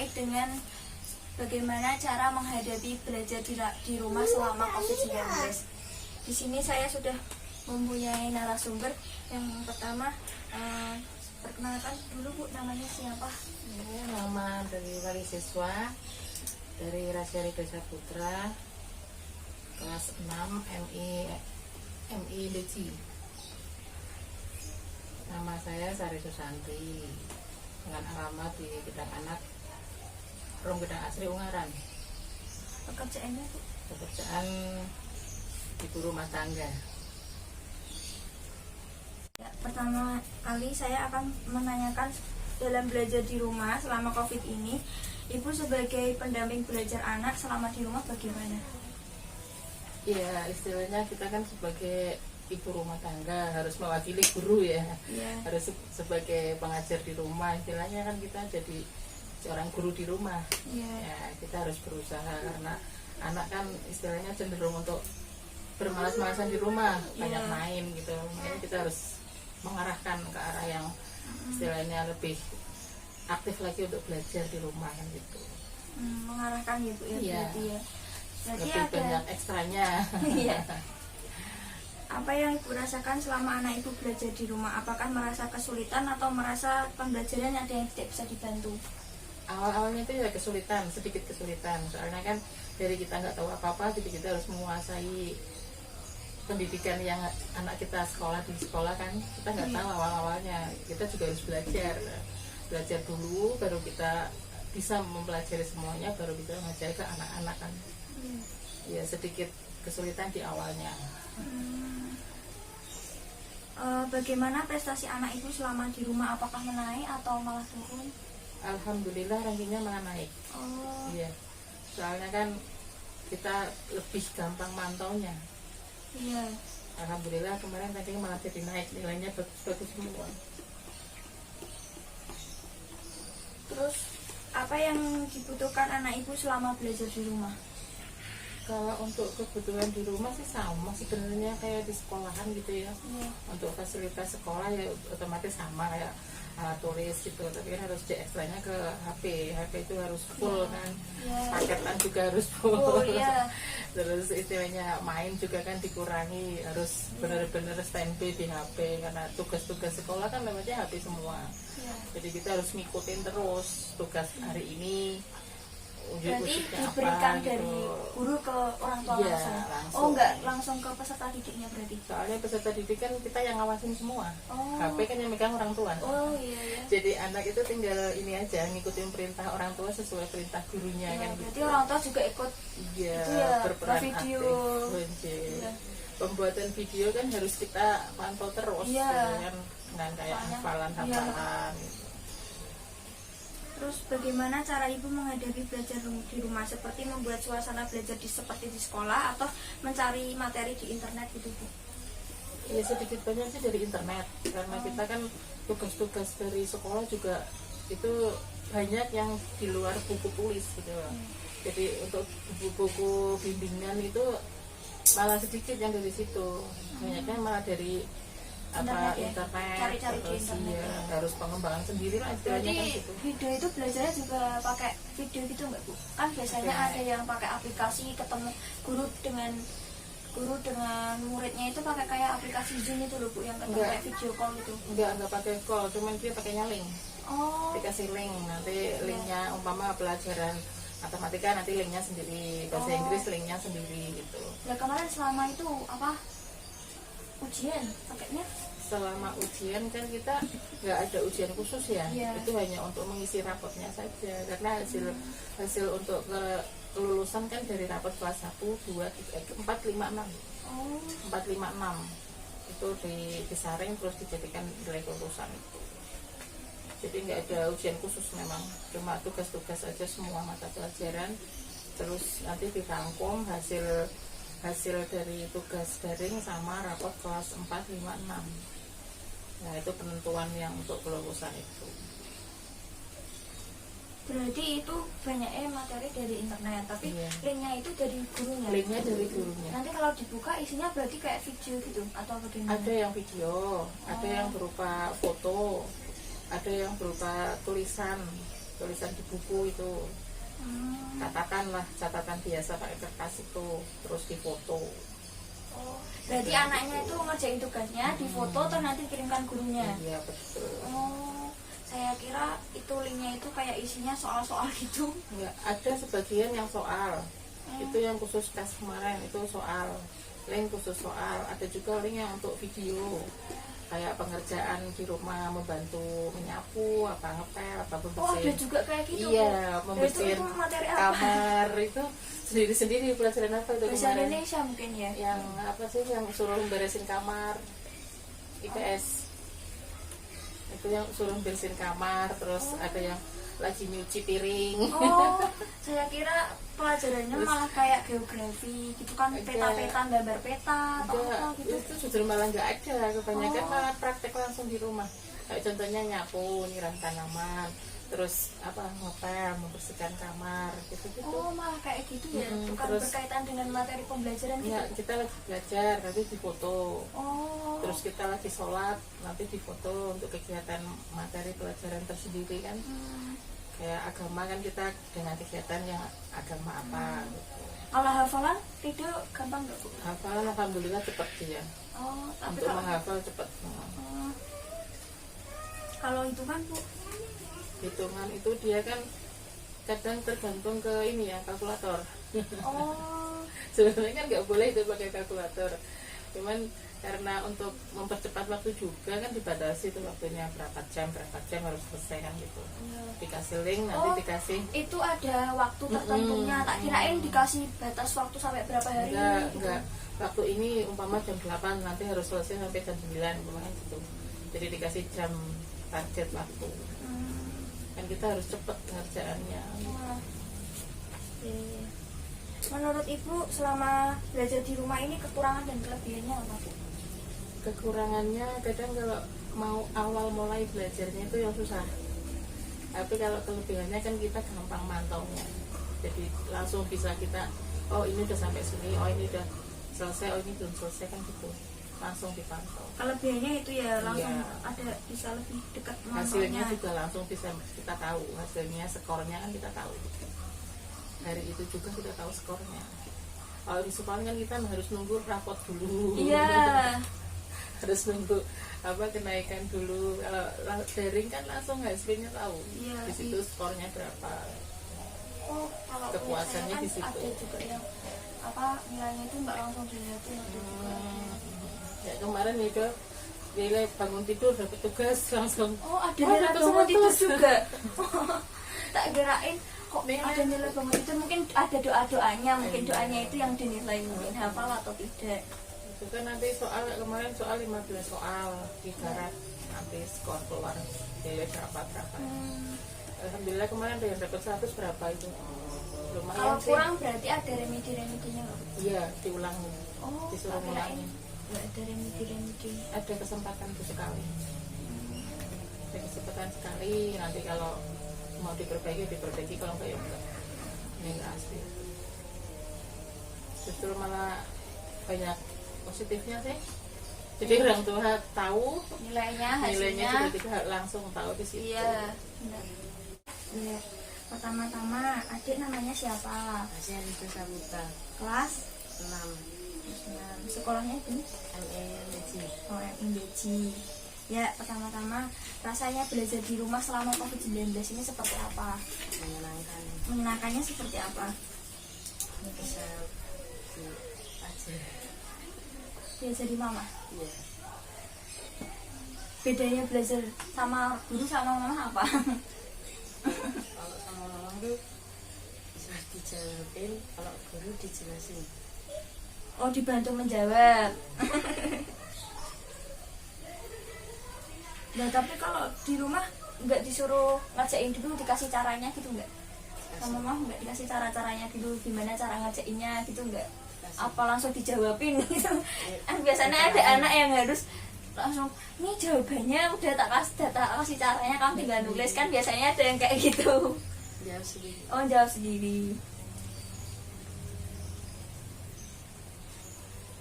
terkait dengan bagaimana cara menghadapi belajar di rumah selama COVID-19. Di sini saya sudah mempunyai narasumber. Yang pertama, perkenalkan dulu Bu, namanya siapa? Nama dari wali siswa dari Rasyari Desa Putra kelas 6 MI Deci. Nama saya Sari Susanti dengan alamat di Gedang Anak, Rom Gedang Asri Ungaran. Pekerjaannya Bu? Pekerjaan ibu rumah tangga. Ya, pertama kali saya akan menanyakan dalam belajar di rumah selama COVID ini, Ibu sebagai pendamping belajar anak selama di rumah bagaimana? Ya, istilahnya kita kan sebagai ibu rumah tangga harus mewakili guru ya. Harus sebagai pengajar di rumah, istilahnya kan kita jadi seorang guru di rumah. Ya, kita harus berusaha karena anak kan istilahnya cenderung untuk bermalas-malasan di rumah, banyak main gitu. Makanya kita harus mengarahkan ke arah yang istilahnya lebih aktif lagi untuk belajar di rumah kan gitu. Mengarahkan gitu ya, berarti ya. Berarti lebih ada banyak ekstranya. Iya. Apa yang Ibu rasakan selama anak Ibu belajar di rumah? Apakah merasa kesulitan atau merasa pembelajaran ada yang tidak bisa dibantu? Awal-awalnya itu ya kesulitan, sedikit kesulitan. Soalnya kan dari kita nggak tahu apa-apa, jadi kita harus menguasai pendidikan yang anak kita sekolah di sekolah kan. Kita nggak tahu awal-awalnya. Kita juga harus belajar dulu, baru kita bisa mempelajari semuanya, baru bisa mengajar ke anak-anak kan. Ya sedikit kesulitan di awalnya. Bagaimana prestasi anak Ibu selama di rumah? Apakah menaik atau malah turun? Alhamdulillah rankingnya malah naik. Iya. Soalnya kan kita lebih gampang mantaunya. Iya. Alhamdulillah kemarin ranking malah jadi naik, nilainya bagus semua. Terus apa yang dibutuhkan anak Ibu selama belajar di rumah? Kalau untuk kebutuhan di rumah sih sama sebenarnya kayak di sekolahan gitu ya. Untuk fasilitas sekolah ya otomatis sama kayak alat tulis gitu, tapi kan harus ekstranya ke HP itu harus full kan. Paketan juga harus full. Terus istilahnya main juga kan dikurangi, harus benar-benar standby di HP karena tugas-tugas sekolah kan lewatnya HP semua. Jadi kita harus ngikutin terus tugas hari ini. Berarti diberikan apa, dari gitu. guru ke orang tua langsung. Langsung. Oh enggak, langsung ke peserta didiknya berarti. Soalnya peserta didik kan kita yang ngawasin semua. HP kan yang megang orang tua. Iya. Jadi anak itu tinggal ini aja ngikutin perintah orang tua sesuai perintah gurunya kan. Berarti gitu. orang tua juga ikut berperan video. Aktif. Pembuatan video kan harus kita pantau terus kan, dengan kayak hafalan gitu. Terus bagaimana cara Ibu menghadapi belajar di rumah, seperti membuat suasana belajar seperti di sekolah atau mencari materi di internet gitu Bu? Ya sedikit banyak sih dari internet, karena kita kan tugas-tugas dari sekolah juga itu banyak yang di luar buku tulis gitu. Jadi untuk buku-buku bimbingan itu malah sedikit yang dari situ, banyaknya malah dari internet, cari-cari di internet. Harus pengembangan sendiri lah istilahnya. Kan gitu. Video itu belajarnya juga pakai video gitu nggak Bu? Kan biasanya ada yang pakai aplikasi, ketemu guru dengan muridnya itu pakai kayak aplikasi Zoom itu loh Bu, yang ketemu kayak video call gitu. Enggak pakai call, cuman dia pakainya link. Dikasih link, nanti linknya umpama pelajaran matematika nanti linknya sendiri, bahasa Inggris linknya sendiri gitu. Ya kemarin selama itu apa? Ujian pakainya? Selama ujian kan kita nggak ada ujian khusus ya. Itu hanya untuk mengisi rapotnya saja, karena hasil untuk kelulusan kan dari rapot kelas 1, 2, 3, 4, 5, 6 4, 5, 6 itu disaring terus dijadikan nilai kelulusan itu. Jadi nggak ada ujian khusus, memang cuma tugas-tugas aja semua mata pelajaran, terus nanti dirangkum hasil dari tugas daring sama rapot kelas 4, 5, 6. Nah itu penentuan yang untuk kelulusan itu. Berarti itu banyaknya materi dari internet, tapi linknya itu dari gurunya. Linknya dari gurunya. Nanti kalau dibuka isinya berarti kayak video gitu atau bagaimana? Ada yang video, ada yang berupa foto, ada yang berupa tulisan tulisan di buku itu, catatan biasa pakai kertas itu, terus difoto. Oh, berarti anaknya itu ngerjain tugasnya, difoto terus nanti kirimkan gurunya. Iya betul. Oh, saya kira itu linknya itu kayak isinya soal-soal gitu. Enggak, ada sebagian yang soal. Itu yang khusus tes kemarin itu soal, link khusus soal. Ada juga link yang untuk video, kayak pengerjaan di rumah, membantu menyapu, apa ngepel, apa Oh, membersih. ada juga kayak gitu. Iya, membersihin itu materi apa? kamar itu sendiri-sendiri. Pelajaran apa itu Bahasa kemarin? Indonesia mungkin ya. Yang apa sih yang suruh beresin kamar, IPS. Itu yang suruh beresin kamar, terus ada yang lagi nyuci piring. Oh, saya kira pelajarannya Terus, malah kayak geografi gitu kan, peta-peta, gambar peta atau Enggak, apa gitu. itu justru malah nggak ada, kebanyakan Oh. malah praktek langsung di rumah. Kayak contohnya nyapu, nyiram tanaman, terus apa ngepel, membersihkan kamar, gitu-gitu. Oh, malah kayak gitu ya. Bukan terus berkaitan dengan materi pembelajaran gitu. Enggak, kita lagi belajar, nanti difoto. Oh. Terus kita lagi sholat, nanti difoto untuk kegiatan materi pelajaran tersendiri kan. Kayak agama kan kita dengan kegiatan yang agama apa gitu. Kalau hafalan video gampang nggak Bu? Hafalan alhamdulillah cepat dia. Oh, tapi Untuk kalau menghafal cepat. kalau itu kan Bu, Hitungan itu dia kan kadang tergantung ke ini ya, kalkulator. oh, Sebenarnya kan nggak boleh itu pakai kalkulator, cuman karena untuk mempercepat waktu juga kan dibatasi itu waktunya berapa jam harus selesai kan gitu. Dikasih link, nanti Oh, dikasih. itu ada waktu tertentunya. Tak kirain dikasih batas waktu sampai berapa hari. Gitu. Enggak. Waktu ini umpama jam 8 nanti harus selesai sampai jam 9 umpamanya gitu. Jadi dikasih jam target waktu. Kan kita harus cepat pengerjaannya. Wah. Oke. Menurut Ibu selama belajar di rumah ini kekurangan dan kelebihannya apa Bu? Kekurangannya kadang kalau mau awal mulai belajarnya itu yang susah. Tapi kalau kelebihannya kan kita gampang mantaunya. Jadi langsung bisa kita, oh ini udah sampai sini, oh ini udah selesai, oh ini belum selesai kan gitu. Langsung dipantau. Kelebihannya itu ya langsung Iya. ada bisa lebih dekat Hasilnya memantaunya. juga langsung bisa kita tahu, hasilnya skornya kan kita tahu. Dari itu juga kita tahu skornya. Kalau di sekolah kan kita harus nunggu rapot dulu. Iya. Harus nunggu apa kenaikan dulu. Kalau daring kan langsung hasilnya tahu. Iya, Di situ skornya berapa. Oh, kalau Kepuasannya punya di saya kan situ. ada juga yang apa nilainya itu nggak langsung dilihatin ada juga. Ya kemarin itu nilai bangun tidur dapat tugas langsung. Oh, ada Oh, nilai dapat bangun tidur 100. juga. Tak kirain kok Nilai. ada nilai bangun tidur, mungkin ada doanya, mungkin doanya itu yang dinilai mungkin hafal atau tidak. Itu kan nanti soal kemarin soal 15 soal digarap nanti skor keluar nilai berapa. Alhamdulillah kemarin ada yang dapat 100 berapa itu. Lumayan Kalau sih. kurang berarti ada remedi-remedinya nggak Bu? Iya, diulangi. Oh, Disuruh tak kirain ulangi. nggak ada remedi-remedi. Ada kesempatan itu sekali. Ada kesempatan sekali, nanti kalau mau diperbaiki, kalau enggak ya enggak. Ini enggak asli. Justru malah banyak positifnya sih. Jadi orang tua tahu Nilainya, nilainya hasilnya. juga kita langsung tahu di situ. Iya, benar. Iya. Pertama-tama, adik namanya siapa? Asian itu Samuta Kelas 6 6. Sekolahnya itu? LELG. Oh, MBG. Ya, pertama-tama rasanya belajar di rumah selama COVID-19 ini seperti apa? menyenangkan, Menyenangkannya seperti apa? bisa belajar. Belajar di mama. Iya, Bedanya belajar sama guru sama mama apa? kalau sama orang tuh bisa dijawabin, kalau guru dijelasin. Oh, dibantu menjawab. Nah, tapi kalau di rumah nggak disuruh ngerjain dulu, dikasih caranya gitu nggak? Sama mama nggak dikasih cara-caranya dulu, gimana cara ngerjainnya gitu nggak? Apa langsung dijawabin gitu? Kan biasanya ada anak yang harus langsung, ini jawabannya udah tak kasih caranya, kamu tinggal nulis, kan biasanya ada yang kayak gitu. Jawab sendiri. Oh, jawab sendiri.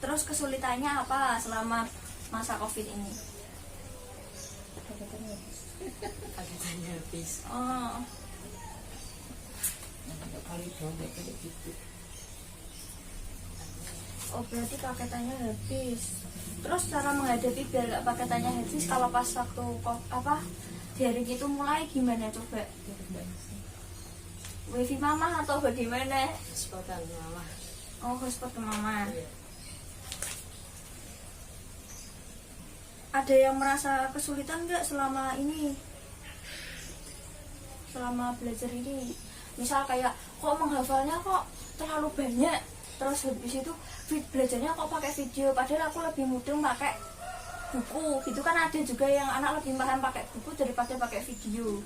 Terus kesulitannya apa selama masa COVID ini? Paketannya habis. Oh, down kayak gitu. Oh berarti paketannya habis. Terus cara menghadapi biar nggak paketannya habis kalau pas waktu daring itu mulai gimana coba? Wifi mama atau bagaimana? Hotspotan mama. Oh hotspot ke mama. Iya. Ada yang merasa kesulitan nggak selama ini? Selama belajar ini? Misal kayak kok menghafalnya kok terlalu banyak, terus habis itu belajarnya kok pakai video, padahal aku lebih mudeng pakai buku gitu kan. Ada juga yang anak lebih paham pakai buku daripada pakai video.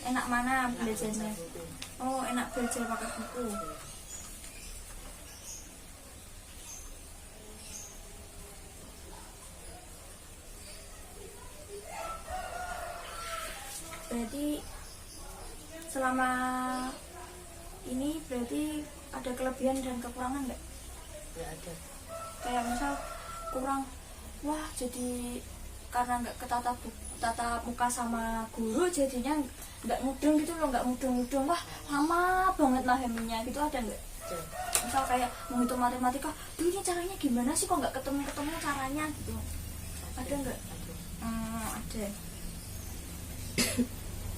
Enak mana belajarnya? Oh enak belajar pakai buku. Berarti selama ini berarti ada kelebihan dan kekurangan nggak? Nggak ada. Kayak misal kurang, wah jadi karena nggak tatap muka sama guru jadinya nggak mudeng gitu loh, nggak mudeng wah lama banget memahaminya gitu, ada nggak? Ada. Misal kayak menghitung matematika, duh ini caranya gimana sih kok nggak ketemu caranya gitu, ada nggak? Ada.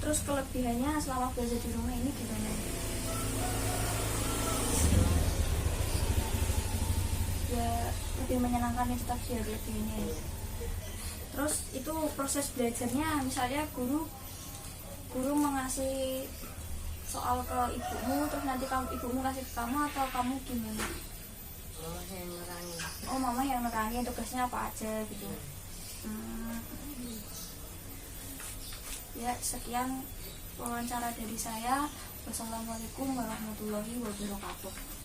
Terus kelebihannya selama belajar di rumah ini gimana? Ya lebih menyenangkan itu tadi ya kelebihannya. Terus itu proses belajarnya, misalnya guru mengasih soal ke ibumu, terus nanti ibumu kasih ke kamu atau kamu gimana? Mama yang nerangin. Oh mama yang nerangin tugasnya apa aja gitu. Ya sekian wawancara dari saya. Wassalamualaikum warahmatullahi wabarakatuh.